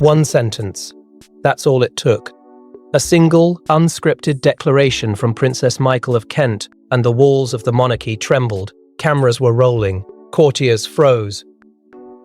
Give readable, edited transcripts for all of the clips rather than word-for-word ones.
One sentence. That's all it took. A single, unscripted declaration from Princess Michael of Kent, and the walls of the monarchy trembled. Cameras were rolling. Courtiers froze.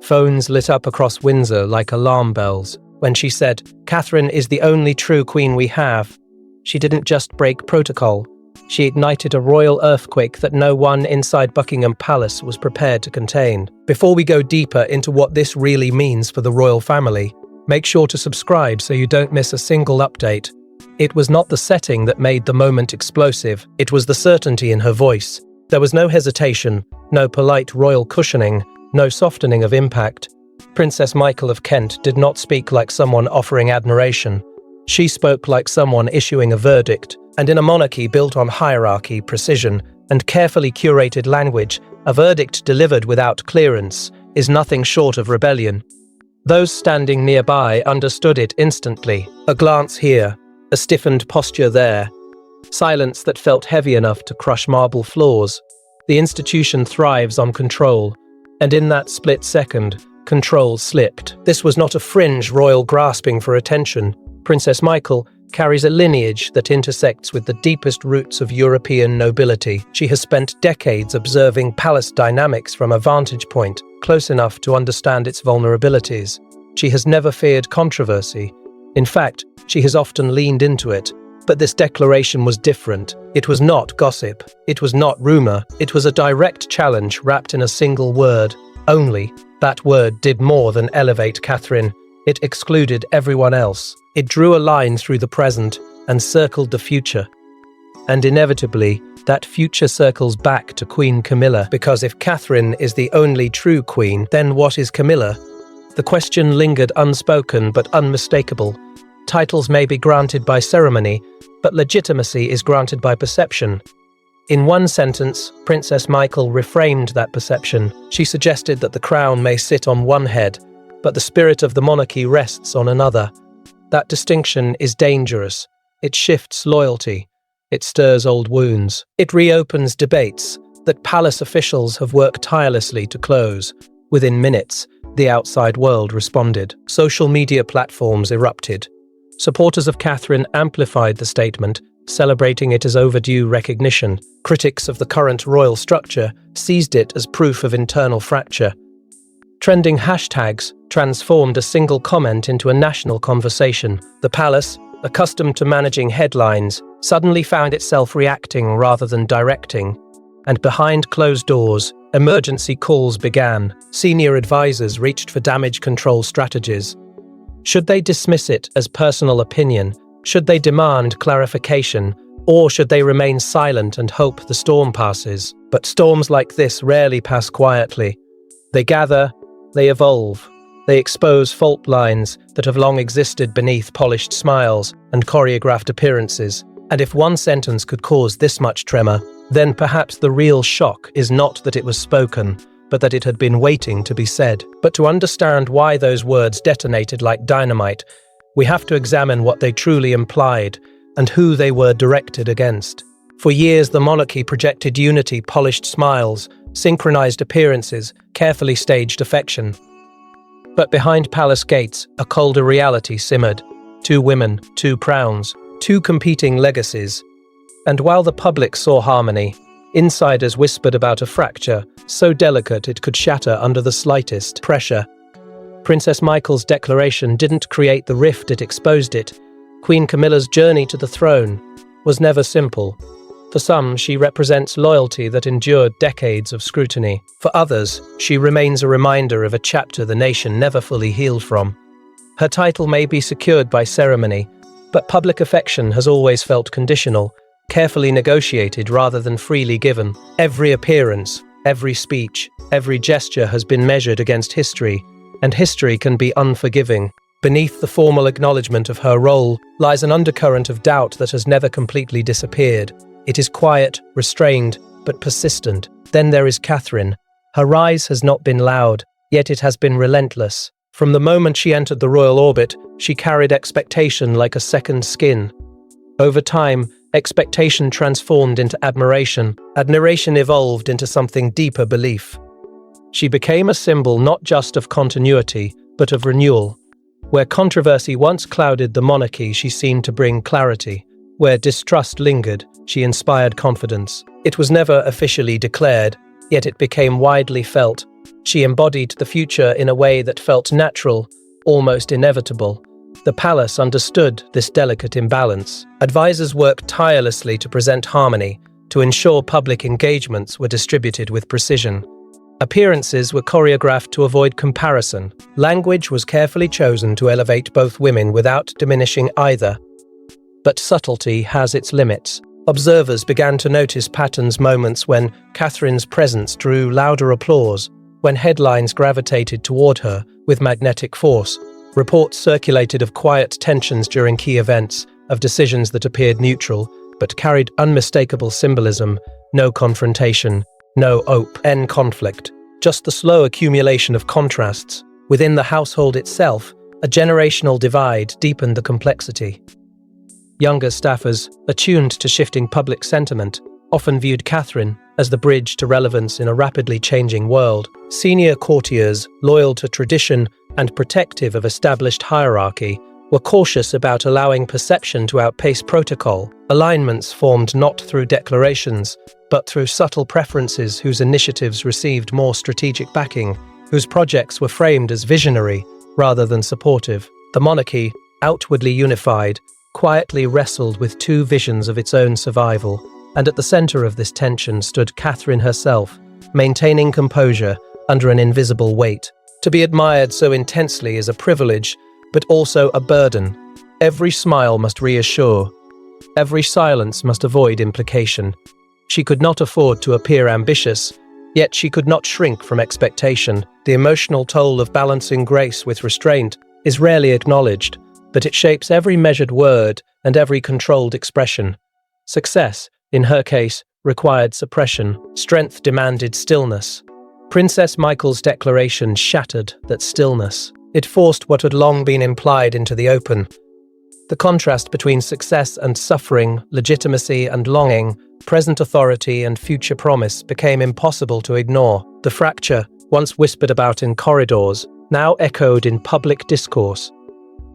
Phones lit up across Windsor like alarm bells. When she said, "Catherine is the only true queen we have," she didn't just break protocol. She ignited a royal earthquake that no one inside Buckingham Palace was prepared to contain. Before we go deeper into what this really means for the royal family, make sure to subscribe so you don't miss a single update. It was not the setting that made the moment explosive, it was the certainty in her voice. There was no hesitation, no polite royal cushioning, no softening of impact. Princess Michael of Kent did not speak like someone offering admiration. She spoke like someone issuing a verdict, and in a monarchy built on hierarchy, precision, and carefully curated language, a verdict delivered without clearance is nothing short of rebellion. Those standing nearby understood it instantly. A glance here, a stiffened posture there, silence that felt heavy enough to crush marble floors. The institution thrives on control, and in that split second, control slipped. This was not a fringe royal grasping for attention. Princess Michael carries a lineage that intersects with the deepest roots of European nobility. She has spent decades observing palace dynamics from a vantage point close enough to understand its vulnerabilities. She has never feared controversy. In fact, she has often leaned into it. But this declaration was different. It was not gossip. It was not rumor. It was a direct challenge wrapped in a single word. Only. That word did more than elevate Catherine. It excluded everyone else. It drew a line through the present and circled the future. And inevitably, that future circles back to Queen Camilla, because if Catherine is the only true queen, then what is Camilla? The question lingered unspoken but unmistakable. Titles may be granted by ceremony, but legitimacy is granted by perception. In one sentence, Princess Michael reframed that perception. She suggested that the crown may sit on one head, but the spirit of the monarchy rests on another. That distinction is dangerous. It shifts loyalty. It stirs old wounds. It reopens debates that palace officials have worked tirelessly to close. Within minutes, the outside world responded. Social media platforms erupted. Supporters of Catherine amplified the statement, celebrating it as overdue recognition. Critics of the current royal structure seized it as proof of internal fracture. Trending hashtags transformed a single comment into a national conversation. The palace, accustomed to managing headlines, suddenly found itself reacting rather than directing. And behind closed doors, emergency calls began. Senior advisors reached for damage control strategies. Should they dismiss it as personal opinion? Should they demand clarification? Or should they remain silent and hope the storm passes? But storms like this rarely pass quietly. They gather, they evolve, they expose fault lines that have long existed beneath polished smiles and choreographed appearances. And if one sentence could cause this much tremor, then perhaps the real shock is not that it was spoken, but that it had been waiting to be said. But to understand why those words detonated like dynamite, we have to examine what they truly implied and who they were directed against. For years, the monarchy projected unity, polished smiles, synchronized appearances, carefully staged affection. But behind palace gates, a colder reality simmered. Two women, two crowns, two competing legacies. And while the public saw harmony, insiders whispered about a fracture so delicate it could shatter under the slightest pressure. Princess Michael's declaration didn't create the rift, it exposed it. Queen Camilla's journey to the throne was never simple. For some, she represents loyalty that endured decades of scrutiny. For others, she remains a reminder of a chapter the nation never fully healed from. Her title may be secured by ceremony, but public affection has always felt conditional, carefully negotiated rather than freely given. Every appearance, every speech, every gesture has been measured against history, and history can be unforgiving. Beneath the formal acknowledgement of her role lies an undercurrent of doubt that has never completely disappeared. It is quiet, restrained, but persistent. Then there is Catherine. Her rise has not been loud, yet it has been relentless. From the moment she entered the royal orbit, she carried expectation like a second skin. Over time, expectation transformed into admiration. Admiration evolved into something deeper: belief. She became a symbol not just of continuity, but of renewal. Where controversy once clouded the monarchy, she seemed to bring clarity. Where distrust lingered, she inspired confidence. It was never officially declared, yet it became widely felt. She embodied the future in a way that felt natural, almost inevitable. The palace understood this delicate imbalance. Advisors worked tirelessly to present harmony, to ensure public engagements were distributed with precision. Appearances were choreographed to avoid comparison. Language was carefully chosen to elevate both women without diminishing either. But subtlety has its limits. Observers began to notice patterns, moments when Catherine's presence drew louder applause, when headlines gravitated toward her with magnetic force. Reports circulated of quiet tensions during key events, of decisions that appeared neutral, but carried unmistakable symbolism. No confrontation, no open conflict, just the slow accumulation of contrasts. Within the household itself, a generational divide deepened the complexity. Younger staffers, attuned to shifting public sentiment, often viewed Catherine as the bridge to relevance in a rapidly changing world. Senior courtiers, loyal to tradition and protective of established hierarchy, were cautious about allowing perception to outpace protocol. Alignments formed not through declarations, but through subtle preferences whose initiatives received more strategic backing, whose projects were framed as visionary rather than supportive. The monarchy, outwardly unified, quietly wrestled with two visions of its own survival, and at the center of this tension stood Catherine herself, maintaining composure under an invisible weight. To be admired so intensely is a privilege, but also a burden. Every smile must reassure. Every silence must avoid implication. She could not afford to appear ambitious, yet she could not shrink from expectation. The emotional toll of balancing grace with restraint is rarely acknowledged, but it shapes every measured word and every controlled expression. Success, in her case, required suppression. Strength demanded stillness. Princess Michael's declaration shattered that stillness. It forced what had long been implied into the open. The contrast between success and suffering, legitimacy and longing, present authority and future promise became impossible to ignore. The fracture, once whispered about in corridors, now echoed in public discourse.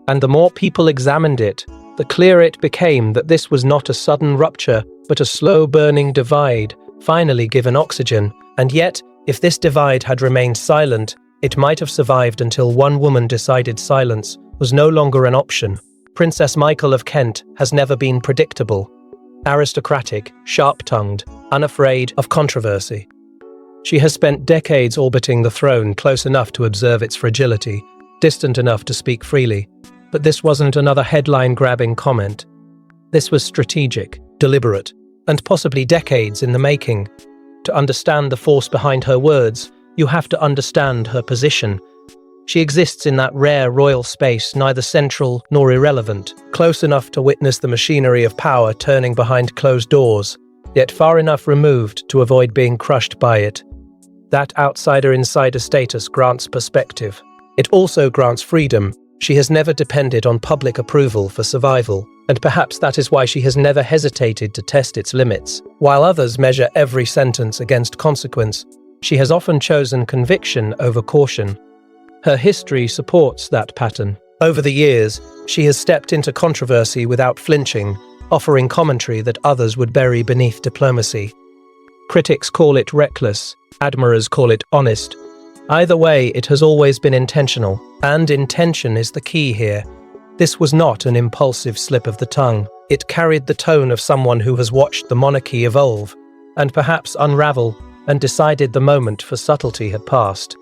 And the more people examined it, the clearer it became that this was not a sudden rupture, but a slow-burning divide, finally given oxygen. And yet, if this divide had remained silent, it might have survived until one woman decided silence was no longer an option. Princess Michael of Kent has never been predictable. Aristocratic, sharp-tongued, unafraid of controversy. She has spent decades orbiting the throne, close enough to observe its fragility, distant enough to speak freely. But this wasn't another headline-grabbing comment. This was strategic, deliberate, and possibly decades in the making. To understand the force behind her words, you have to understand her position. She exists in that rare royal space, neither central nor irrelevant, close enough to witness the machinery of power turning behind closed doors, yet far enough removed to avoid being crushed by it. That outsider-insider status grants perspective. It also grants freedom. She has never depended on public approval for survival, and perhaps that is why she has never hesitated to test its limits. While others measure every sentence against consequence, she has often chosen conviction over caution. Her history supports that pattern. Over the years, she has stepped into controversy without flinching, offering commentary that others would bury beneath diplomacy. Critics call it reckless, admirers call it honest. Either way, it has always been intentional, and intention is the key here. This was not an impulsive slip of the tongue. It carried the tone of someone who has watched the monarchy evolve, and perhaps unravel, and decided the moment for subtlety had passed.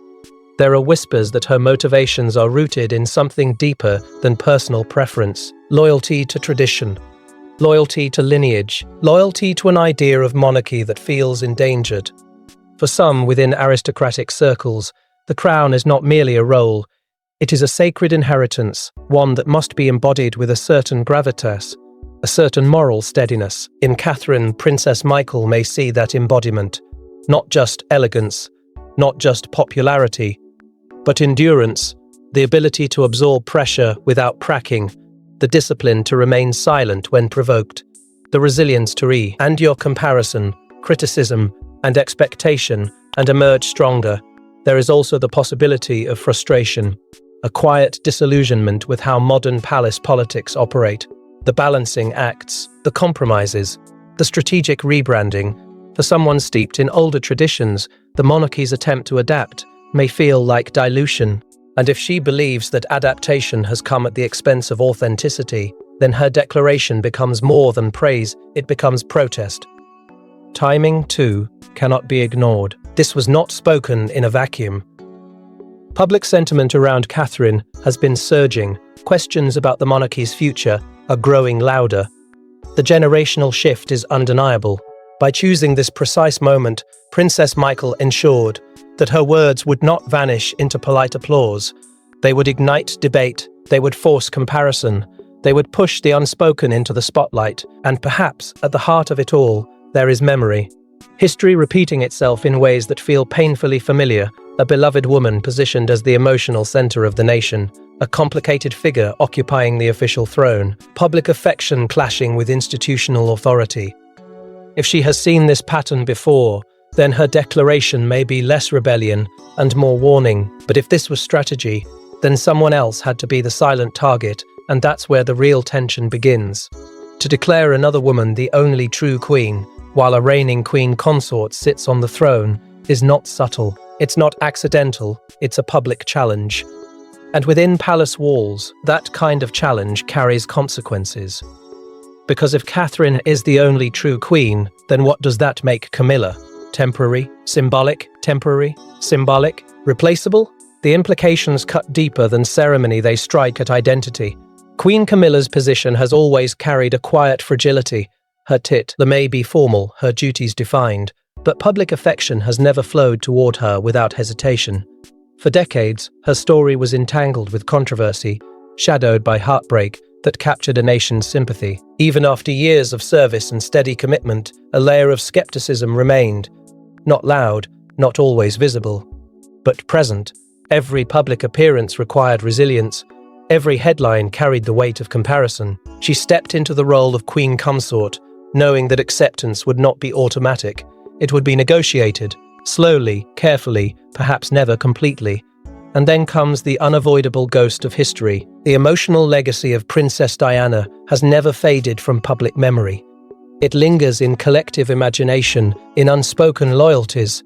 There are whispers that her motivations are rooted in something deeper than personal preference. Loyalty to tradition, loyalty to lineage, loyalty to an idea of monarchy that feels endangered. For some within aristocratic circles, the crown is not merely a role, it is a sacred inheritance, one that must be embodied with a certain gravitas, a certain moral steadiness. In Catherine, Princess Michael may see that embodiment, not just elegance, not just popularity, but endurance, the ability to absorb pressure without cracking, the discipline to remain silent when provoked, the resilience to endure comparison, criticism, and expectation, and emerge stronger. There is also the possibility of frustration. a quiet disillusionment with how modern palace politics operate, the balancing acts, the compromises, the strategic rebranding. For someone steeped in older traditions, the monarchy's attempt to adapt may feel like dilution, and if she believes that adaptation has come at the expense of authenticity, then her declaration becomes more than praise, it becomes protest. Timing, too, cannot be ignored. This was not spoken in a vacuum. Public sentiment around Catherine has been surging. Questions about the monarchy's future are growing louder. The generational shift is undeniable. By choosing this precise moment, Princess Michael ensured that her words would not vanish into polite applause. They would ignite debate, they would force comparison, they would push the unspoken into the spotlight, and perhaps, at the heart of it all, there is memory. History repeating itself in ways that feel painfully familiar, a beloved woman positioned as the emotional center of the nation, a complicated figure occupying the official throne, public affection clashing with institutional authority. If she has seen this pattern before, then her declaration may be less rebellion and more warning. But if this was strategy, then someone else had to be the silent target, and that's where the real tension begins. To declare another woman the only true queen, while a reigning queen consort sits on the throne, is not subtle. It's not accidental, it's a public challenge. And within palace walls, that kind of challenge carries consequences. Because if Catherine is the only true queen, then what does that make Camilla? Temporary? Symbolic? Temporary? Symbolic? Replaceable? The implications cut deeper than ceremony, they strike at identity. Queen Camilla's position has always carried a quiet fragility. Her title may be formal, her duties defined, but public affection has never flowed toward her without hesitation. For decades, her story was entangled with controversy, shadowed by heartbreak that captured a nation's sympathy. Even after years of service and steady commitment, a layer of skepticism remained. Not loud, not always visible, but present. Every public appearance required resilience. Every headline carried the weight of comparison. She stepped into the role of queen consort, knowing that acceptance would not be automatic. It would be negotiated, slowly, carefully, perhaps never completely. And then comes the unavoidable ghost of history. The emotional legacy of Princess Diana has never faded from public memory. It lingers in collective imagination, in unspoken loyalties,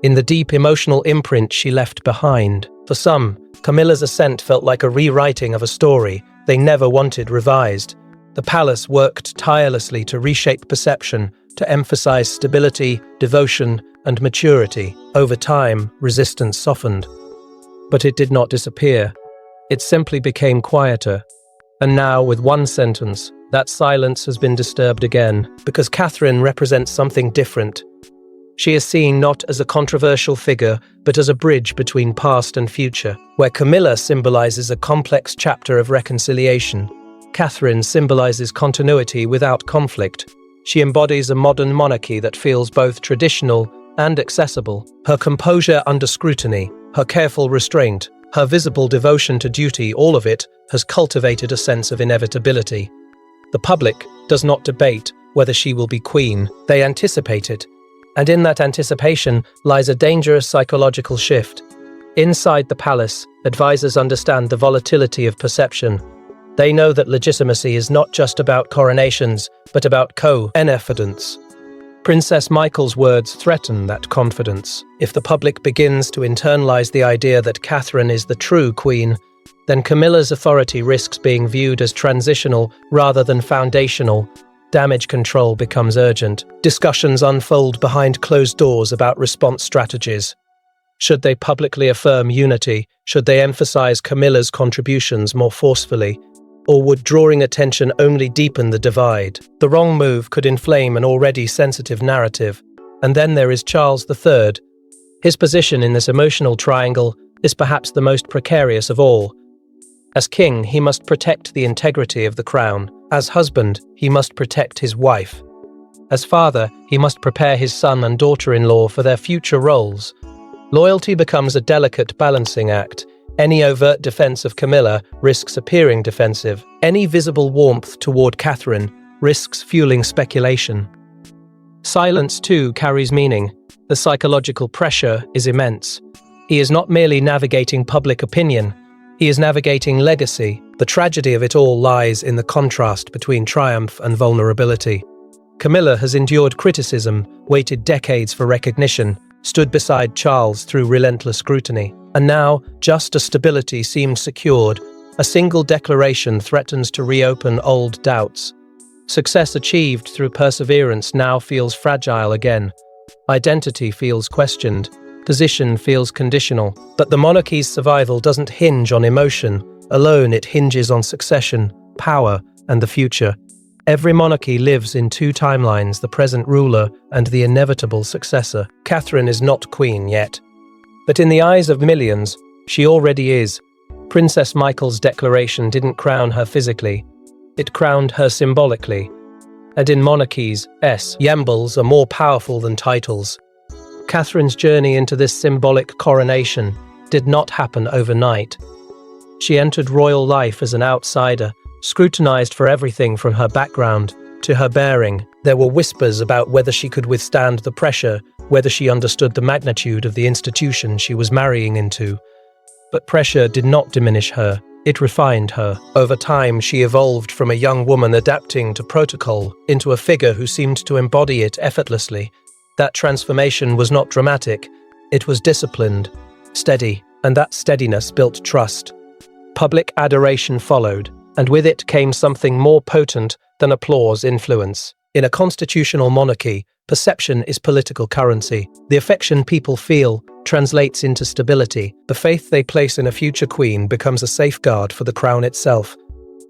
in the deep emotional imprint she left behind. For some, Camilla's ascent felt like a rewriting of a story they never wanted revised. The palace worked tirelessly to reshape perception, to emphasize stability, devotion, and maturity. Over time, resistance softened. But it did not disappear. It simply became quieter. And now, with one sentence, that silence has been disturbed again, because Catherine represents something different. She is seen not as a controversial figure, but as a bridge between past and future. Where Camilla symbolizes a complex chapter of reconciliation, Catherine symbolizes continuity without conflict. She embodies a modern monarchy that feels both traditional and accessible. Her composure under scrutiny, her careful restraint, her visible devotion to duty, all of it has cultivated a sense of inevitability. The public does not debate whether she will be queen, they anticipate it. And in that anticipation lies a dangerous psychological shift. Inside the palace, advisors understand the volatility of perception. They know that legitimacy is not just about coronations, but about confidence. Princess Michael's words threaten that confidence. If the public begins to internalize the idea that Catherine is the true queen, then Camilla's authority risks being viewed as transitional rather than foundational. Damage control becomes urgent. Discussions unfold behind closed doors about response strategies. Should they publicly affirm unity? Should they emphasize Camilla's contributions more forcefully? Or would drawing attention only deepen the divide? The wrong move could inflame an already sensitive narrative. And then there is Charles III. His position in this emotional triangle is perhaps the most precarious of all. As king, he must protect the integrity of the crown. As husband, he must protect his wife. As father, he must prepare his son and daughter-in-law for their future roles. Loyalty becomes a delicate balancing act. Any overt defense of Camilla risks appearing defensive. Any visible warmth toward Catherine risks fueling speculation. Silence, too, carries meaning. The psychological pressure is immense. He is not merely navigating public opinion. He is navigating legacy. The tragedy of it all lies in the contrast between triumph and vulnerability. Camilla has endured criticism, waited decades for recognition, stood beside Charles through relentless scrutiny. And now, just as stability seemed secured, a single declaration threatens to reopen old doubts. Success achieved through perseverance now feels fragile again. Identity feels questioned. Position feels conditional. But the monarchy's survival doesn't hinge on emotion. Alone, it hinges on succession, power, and the future. Every monarchy lives in two timelines, the present ruler and the inevitable successor. Catherine is not queen yet. But in the eyes of millions, she already is. Princess Michael's declaration didn't crown her physically. It crowned her symbolically. And in monarchies, symbols are more powerful than titles. Catherine's journey into this symbolic coronation did not happen overnight. She entered royal life as an outsider, scrutinized for everything from her background to her bearing. There were whispers about whether she could withstand the pressure, whether she understood the magnitude of the institution she was marrying into. But pressure did not diminish her. It refined her. Over time, she evolved from a young woman adapting to protocol into a figure who seemed to embody it effortlessly. That transformation was not dramatic. It was disciplined, steady, and that steadiness built trust. Public adoration followed, and with it came something more potent than applause: influence. In a constitutional monarchy, perception is political currency. The affection people feel translates into stability. The faith they place in a future queen becomes a safeguard for the crown itself.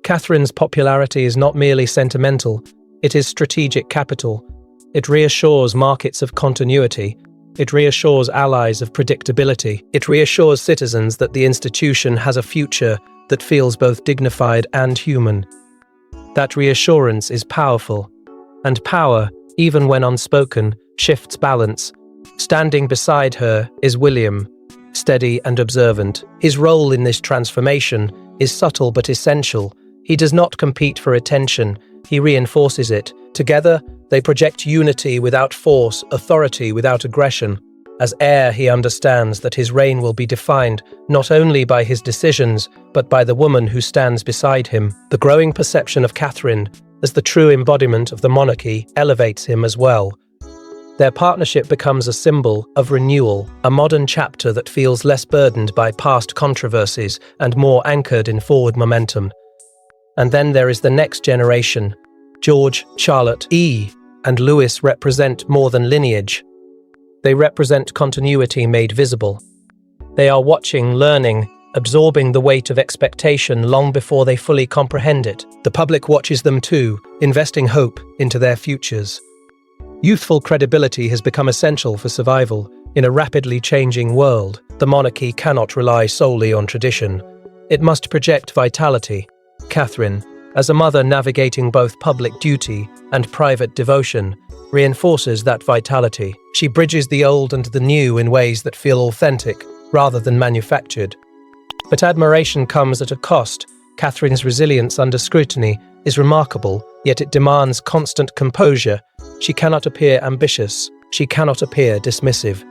Catherine's popularity is not merely sentimental, it is strategic capital. It reassures markets of continuity. It reassures allies of predictability. It reassures citizens that the institution has a future that feels both dignified and human. That reassurance is powerful. And power, even when unspoken, shifts balance. Standing beside her is William, steady and observant. His role in this transformation is subtle but essential. He does not compete for attention, he reinforces it. Together, they project unity without force, authority without aggression. As heir, he understands that his reign will be defined not only by his decisions, but by the woman who stands beside him. The growing perception of Catherine as the true embodiment of the monarchy elevates him as well. Their partnership becomes a symbol of renewal, a modern chapter that feels less burdened by past controversies and more anchored in forward momentum. And then there is the next generation. George, Charlotte, and Louis represent more than lineage. They represent continuity made visible. They are watching, learning, absorbing the weight of expectation long before they fully comprehend it. The public watches them too, investing hope into their futures. Youthful credibility has become essential for survival in a rapidly changing world. The monarchy cannot rely solely on tradition. It must project vitality. Catherine, as a mother navigating both public duty and private devotion, reinforces that vitality. She bridges the old and the new in ways that feel authentic, rather than manufactured. But admiration comes at a cost. Catherine's resilience under scrutiny is remarkable, yet it demands constant composure. She cannot appear ambitious. She cannot appear dismissive.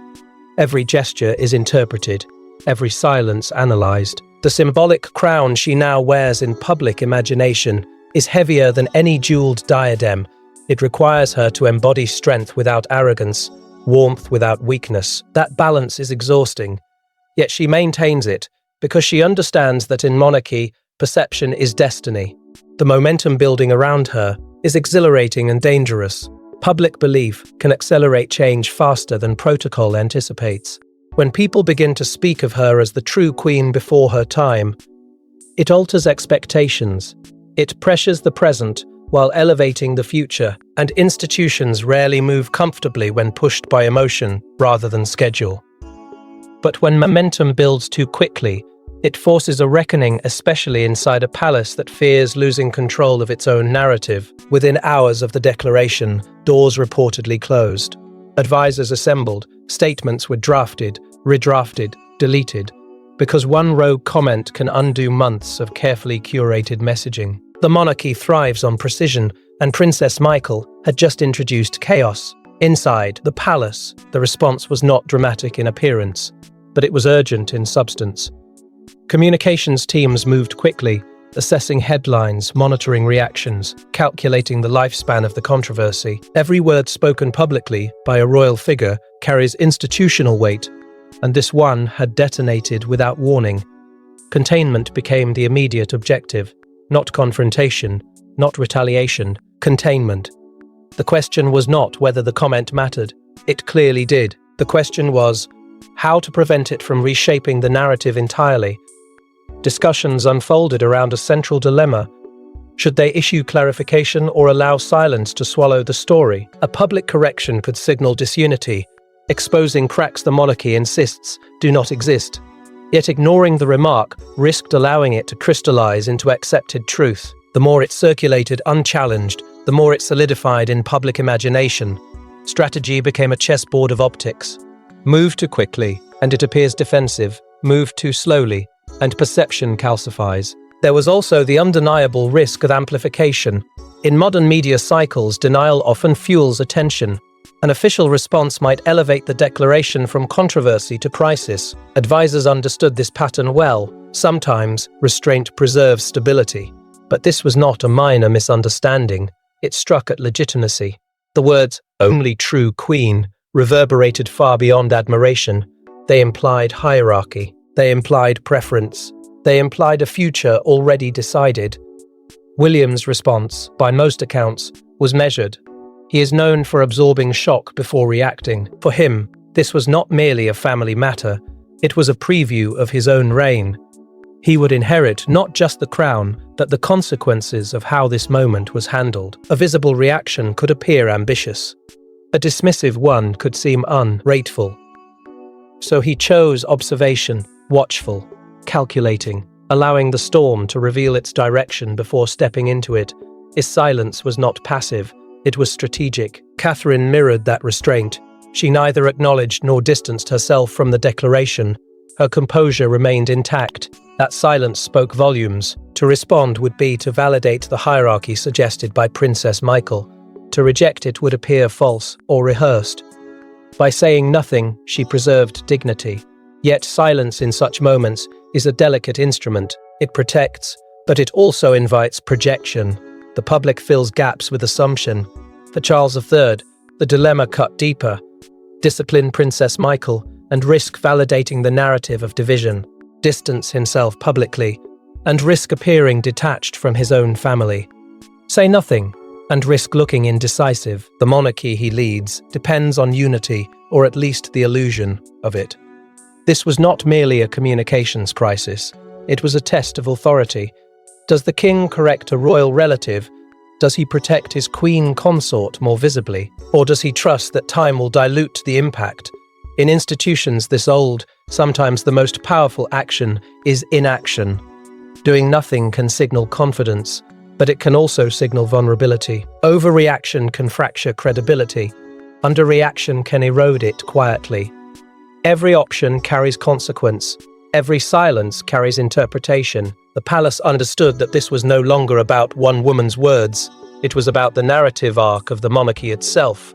Every gesture is interpreted, every silence analyzed. The symbolic crown she now wears in public imagination is heavier than any jeweled diadem. It requires her to embody strength without arrogance, warmth without weakness. That balance is exhausting, yet she maintains it because she understands that in monarchy, perception is destiny. The momentum building around her is exhilarating and dangerous. Public belief can accelerate change faster than protocol anticipates. When people begin to speak of her as the true queen before her time, it alters expectations. It pressures the present while elevating the future, and institutions rarely move comfortably when pushed by emotion rather than schedule. But when momentum builds too quickly, it forces a reckoning, especially inside a palace that fears losing control of its own narrative. Within hours of the declaration, doors reportedly closed. Advisors assembled, statements were drafted, redrafted, deleted, because one rogue comment can undo months of carefully curated messaging. The monarchy thrives on precision, and Princess Michael had just introduced chaos. Inside the palace, the response was not dramatic in appearance, but it was urgent in substance. Communications teams moved quickly, assessing headlines, monitoring reactions, calculating the lifespan of the controversy. Every word spoken publicly by a royal figure carries institutional weight, and this one had detonated without warning. Containment became the immediate objective, not confrontation, not retaliation, containment. The question was not whether the comment mattered. It clearly did. The question was how to prevent it from reshaping the narrative entirely. Discussions unfolded around a central dilemma. Should they issue clarification or allow silence to swallow the story? A public correction could signal disunity, exposing cracks the monarchy insists do not exist. Yet ignoring the remark risked allowing it to crystallize into accepted truth. The more it circulated unchallenged, the more it solidified in public imagination. Strategy became a chessboard of optics. Move too quickly, and it appears defensive. Move too slowly, and perception calcifies. There was also the undeniable risk of amplification. In modern media cycles, denial often fuels attention. An official response might elevate the declaration from controversy to crisis. Advisors understood this pattern well. Sometimes, restraint preserves stability. But this was not a minor misunderstanding. It struck at legitimacy. The words, "only true queen," reverberated far beyond admiration. They implied hierarchy. They implied preference. They implied a future already decided. William's response, by most accounts, was measured. He is known for absorbing shock before reacting. For him, this was not merely a family matter, it was a preview of his own reign. He would inherit not just the crown, but the consequences of how this moment was handled. A visible reaction could appear ambitious. A dismissive one could seem ungrateful. So he chose observation, watchful, calculating, allowing the storm to reveal its direction before stepping into it. His silence was not passive, it was strategic. Catherine mirrored that restraint. She neither acknowledged nor distanced herself from the declaration. Her composure remained intact. That silence spoke volumes. To respond would be to validate the hierarchy suggested by Princess Michael. To reject it would appear false or rehearsed. By saying nothing, she preserved dignity. Yet silence in such moments is a delicate instrument. It protects, but it also invites projection. The public fills gaps with assumption. For Charles III, the dilemma cut deeper. Discipline Princess Michael and risk validating the narrative of division. Distance himself publicly and risk appearing detached from his own family. Say nothing and risk looking indecisive. The monarchy he leads depends on unity, or at least the illusion of it. This was not merely a communications crisis. It was a test of authority. Does the king correct a royal relative? Does he protect his queen consort more visibly? Or does he trust that time will dilute the impact? In institutions this old, sometimes the most powerful action is inaction. Doing nothing can signal confidence, but it can also signal vulnerability. Overreaction can fracture credibility. Underreaction can erode it quietly. Every option carries consequence. Every silence carries interpretation. The palace understood that this was no longer about one woman's words. It was about the narrative arc of the monarchy itself.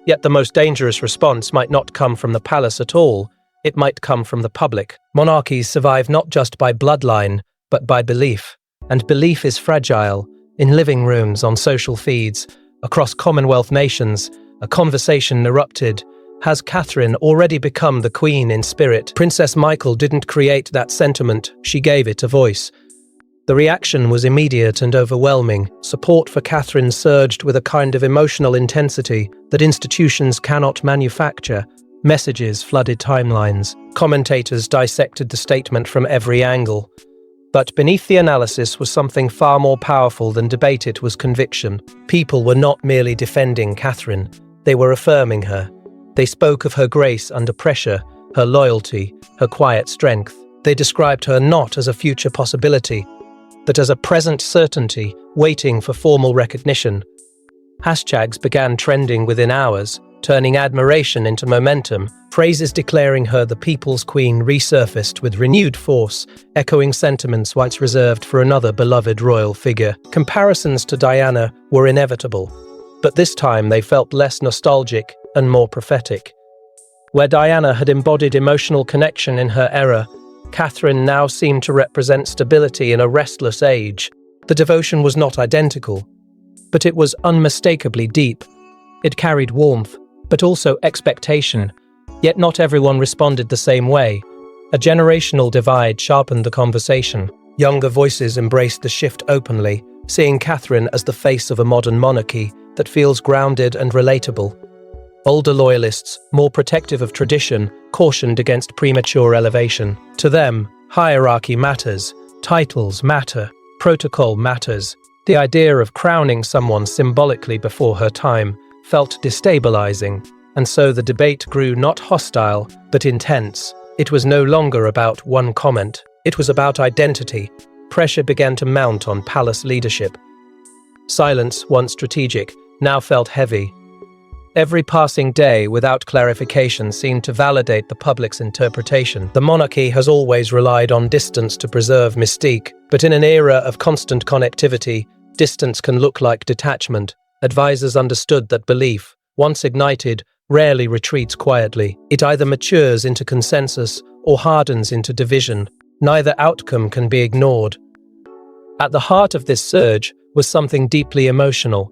Yet the most dangerous response might not come from the palace at all. It might come from the public. Monarchies survive not just by bloodline, but by belief. And belief is fragile. In living rooms, on social feeds, across Commonwealth nations, a conversation erupted. Has Catherine already become the queen in spirit? Princess Michael didn't create that sentiment, she gave it a voice. The reaction was immediate and overwhelming. Support for Catherine surged with a kind of emotional intensity that institutions cannot manufacture. Messages flooded timelines. Commentators dissected the statement from every angle. But beneath the analysis was something far more powerful than debate. It was conviction. People were not merely defending Catherine, they were affirming her. They spoke of her grace under pressure, her loyalty, her quiet strength. They described her not as a future possibility, but as a present certainty waiting for formal recognition. Hashtags began trending within hours, turning admiration into momentum. Phrases declaring her the people's queen resurfaced with renewed force, echoing sentiments once reserved for another beloved royal figure. Comparisons to Diana were inevitable, but this time they felt less nostalgic and more prophetic. Where Diana had embodied emotional connection in her era, Catherine now seemed to represent stability in a restless age. The devotion was not identical, but it was unmistakably deep. It carried warmth, but also expectation. Yet not everyone responded the same way. A generational divide sharpened the conversation. Younger voices embraced the shift openly, seeing Catherine as the face of a modern monarchy that feels grounded and relatable. Older loyalists, more protective of tradition, cautioned against premature elevation. To them, hierarchy matters, titles matter, protocol matters. The idea of crowning someone symbolically before her time felt destabilizing, and so the debate grew not hostile, but intense. It was no longer about one comment. It was about identity. Pressure began to mount on palace leadership. Silence, once strategic, now felt heavy. Every passing day without clarification seemed to validate the public's interpretation. The monarchy has always relied on distance to preserve mystique, but in an era of constant connectivity, distance can look like detachment. Advisors understood that belief, once ignited, rarely retreats quietly. It either matures into consensus or hardens into division. Neither outcome can be ignored. At the heart of this surge was something deeply emotional.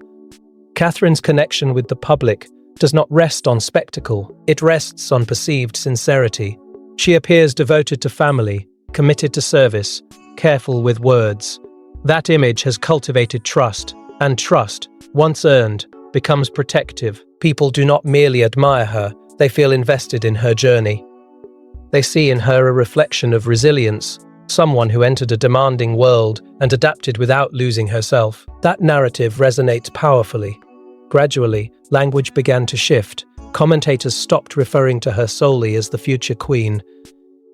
Catherine's connection with the public does not rest on spectacle, it rests on perceived sincerity. She appears devoted to family, committed to service, careful with words. That image has cultivated trust, and trust, once earned, becomes protective. People do not merely admire her, they feel invested in her journey. They see in her a reflection of resilience, someone who entered a demanding world and adapted without losing herself. That narrative resonates powerfully. Gradually, language began to shift. Commentators stopped referring to her solely as the future queen.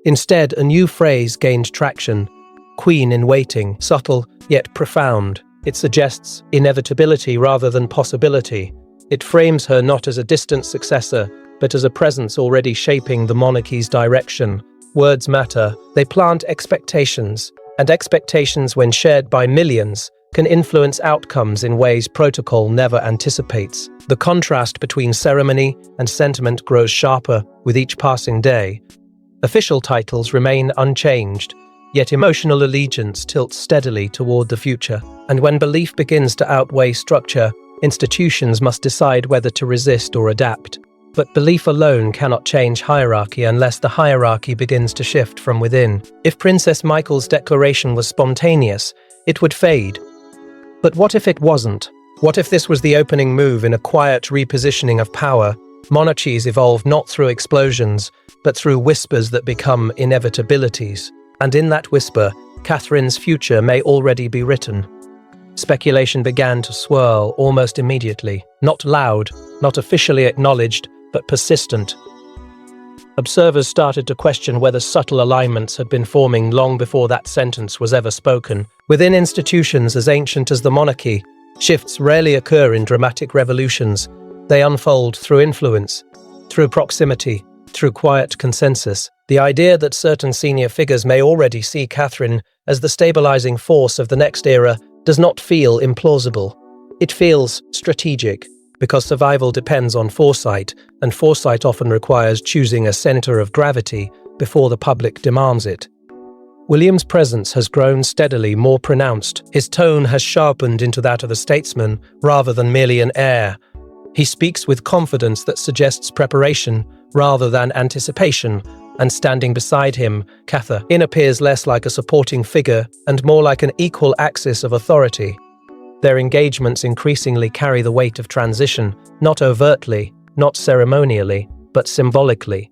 Instead, a new phrase gained traction: queen in waiting, subtle yet profound. It suggests inevitability rather than possibility. It frames her not as a distant successor, but as a presence already shaping the monarchy's direction. Words matter. They plant expectations, and expectations, when shared by millions, can influence outcomes in ways protocol never anticipates. The contrast between ceremony and sentiment grows sharper with each passing day. Official titles remain unchanged, yet emotional allegiance tilts steadily toward the future. And when belief begins to outweigh structure, institutions must decide whether to resist or adapt. But belief alone cannot change hierarchy unless the hierarchy begins to shift from within. If Princess Michael's declaration was spontaneous, it would fade. But what if it wasn't? What if this was the opening move in a quiet repositioning of power? Monarchies evolve not through explosions, but through whispers that become inevitabilities. And in that whisper, Catherine's future may already be written. Speculation began to swirl almost immediately. Not loud, not officially acknowledged, but persistent. Observers started to question whether subtle alignments had been forming long before that sentence was ever spoken. Within institutions as ancient as the monarchy, shifts rarely occur in dramatic revolutions. They unfold through influence, through proximity, through quiet consensus. The idea that certain senior figures may already see Catherine as the stabilizing force of the next era does not feel implausible. It feels strategic, because survival depends on foresight, and foresight often requires choosing a center of gravity before the public demands it. William's presence has grown steadily more pronounced. His tone has sharpened into that of a statesman rather than merely an heir. He speaks with confidence that suggests preparation rather than anticipation, and standing beside him, Catherine appears less like a supporting figure and more like an equal axis of authority. Their engagements increasingly carry the weight of transition, not overtly, not ceremonially, but symbolically.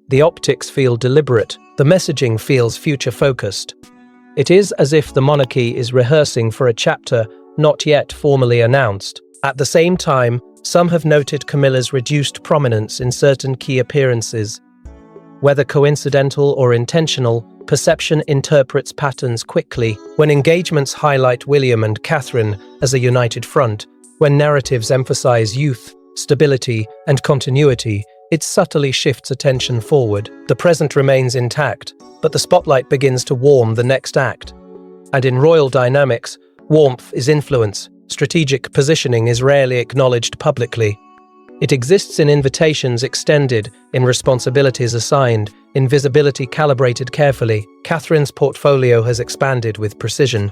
The optics feel deliberate, the messaging feels future-focused. It is as if the monarchy is rehearsing for a chapter not yet formally announced. At the same time, some have noted Camilla's reduced prominence in certain key appearances. Whether coincidental or intentional, perception interprets patterns quickly. When engagements highlight William and Catherine as a united front, when narratives emphasize youth, stability, and continuity, it subtly shifts attention forward. The present remains intact, but the spotlight begins to warm the next act. And in royal dynamics, warmth is influence. Strategic positioning is rarely acknowledged publicly. It exists in invitations extended, in responsibilities assigned, invisibility calibrated carefully. Catherine's portfolio has expanded with precision.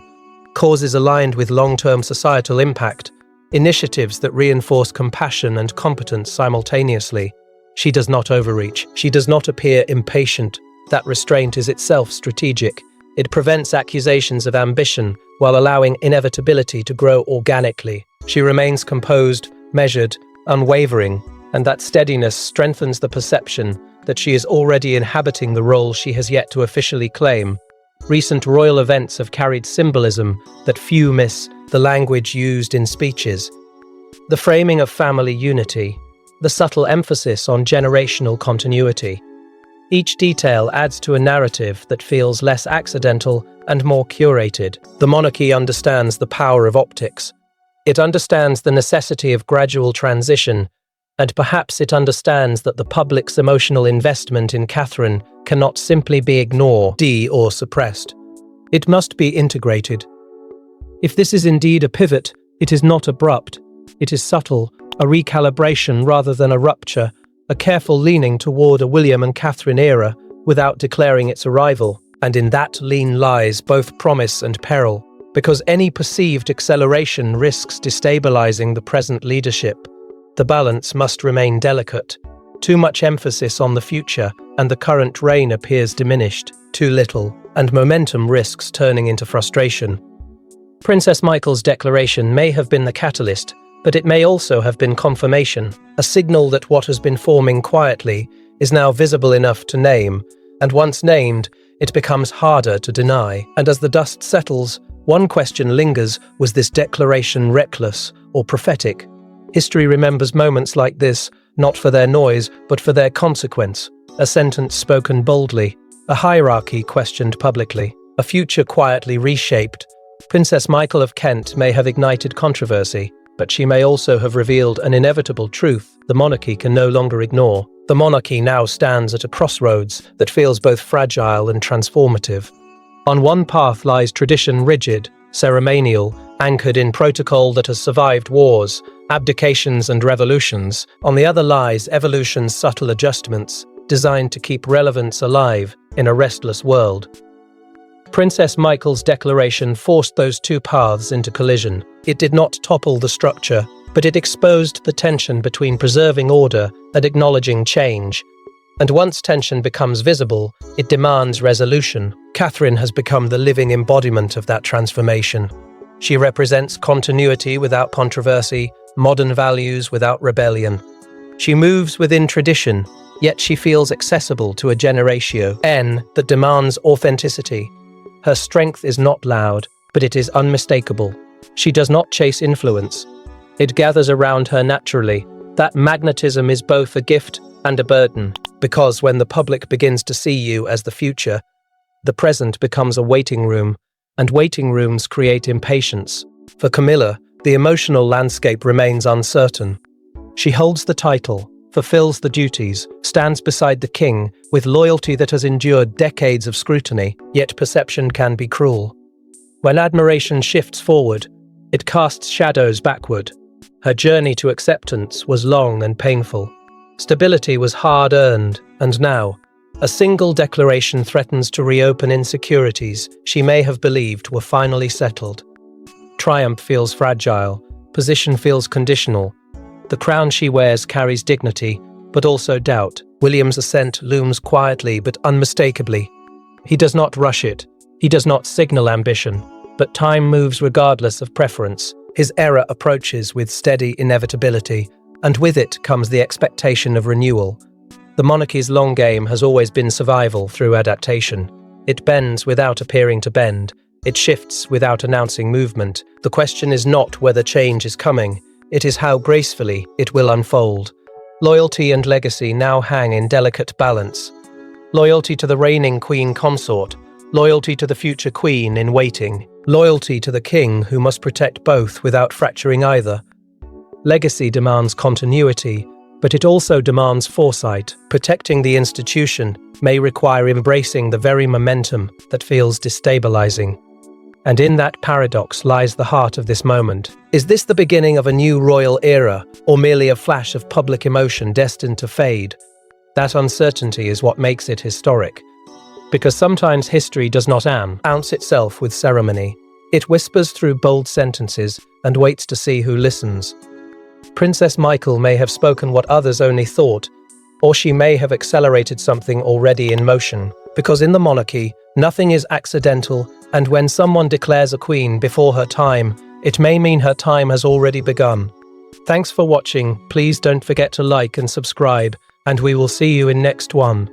Causes aligned with long-term societal impact, initiatives that reinforce compassion and competence simultaneously. She does not overreach. She does not appear impatient. That restraint is itself strategic. It prevents accusations of ambition while allowing inevitability to grow organically. She remains composed, measured, unwavering, and that steadiness strengthens the perception that she is already inhabiting the role she has yet to officially claim. Recent royal events have carried symbolism that few miss, the language used in speeches, the framing of family unity, the subtle emphasis on generational continuity. Each detail adds to a narrative that feels less accidental and more curated. The monarchy understands the power of optics. It understands the necessity of gradual transition, and perhaps it understands that the public's emotional investment in Catherine cannot simply be ignored or suppressed. It must be integrated. If this is indeed a pivot, it is not abrupt. It is subtle, a recalibration rather than a rupture, a careful leaning toward a William and Catherine era without declaring its arrival. And in that lean lies both promise and peril, because any perceived acceleration risks destabilizing the present leadership. The balance must remain delicate. Too much emphasis on the future, and the current reign appears diminished. Too little, and momentum risks turning into frustration. Princess Michael's declaration may have been the catalyst, but it may also have been confirmation, a signal that what has been forming quietly is now visible enough to name, and once named, it becomes harder to deny. And as the dust settles, one question lingers: was this declaration reckless or prophetic? History remembers moments like this, not for their noise, but for their consequence. A sentence spoken boldly, a hierarchy questioned publicly, a future quietly reshaped. Princess Michael of Kent may have ignited controversy, but she may also have revealed an inevitable truth the monarchy can no longer ignore. The monarchy now stands at a crossroads that feels both fragile and transformative. On one path lies tradition, rigid, ceremonial, anchored in protocol that has survived wars, abdications and revolutions. On the other lies evolution's subtle adjustments, designed to keep relevance alive in a restless world. Princess Michael's declaration forced those two paths into collision. It did not topple the structure, but it exposed the tension between preserving order and acknowledging change. And once tension becomes visible, it demands resolution. Catherine has become the living embodiment of that transformation. She represents continuity without controversy, modern values without rebellion. She moves within tradition, yet she feels accessible to a generatio that demands authenticity. Her strength is not loud, but it is unmistakable. She does not chase influence. It gathers around her naturally. That magnetism is both a gift and a burden, because when the public begins to see you as the future, the present becomes a waiting room, and waiting rooms create impatience. For Camilla, the emotional landscape remains uncertain. She holds the title, fulfills the duties, stands beside the king with loyalty that has endured decades of scrutiny, yet perception can be cruel. When admiration shifts forward, it casts shadows backward. Her journey to acceptance was long and painful. Stability was hard-earned, and now, a single declaration threatens to reopen insecurities she may have believed were finally settled. Triumph feels fragile, position feels conditional. The crown she wears carries dignity, but also doubt. William's ascent looms quietly but unmistakably. He does not rush it. He does not signal ambition, but time moves regardless of preference. His era approaches with steady inevitability, and with it comes the expectation of renewal. The monarchy's long game has always been survival through adaptation. It bends without appearing to bend. It shifts without announcing movement. The question is not whether change is coming, it is how gracefully it will unfold. Loyalty and legacy now hang in delicate balance. Loyalty to the reigning queen consort, loyalty to the future queen in waiting, loyalty to the king who must protect both without fracturing either. Legacy demands continuity, but it also demands foresight. Protecting the institution may require embracing the very momentum that feels destabilizing. And in that paradox lies the heart of this moment. Is this the beginning of a new royal era, or merely a flash of public emotion destined to fade? That uncertainty is what makes it historic. Because sometimes history does not announce itself with ceremony. It whispers through bold sentences and waits to see who listens. Princess Michael may have spoken what others only thought, or she may have accelerated something already in motion. Because in the monarchy, nothing is accidental, and when someone declares a queen before her time, it may mean her time has already begun. Thanks for watching. Please don't forget to like and subscribe, and we will see you in next one.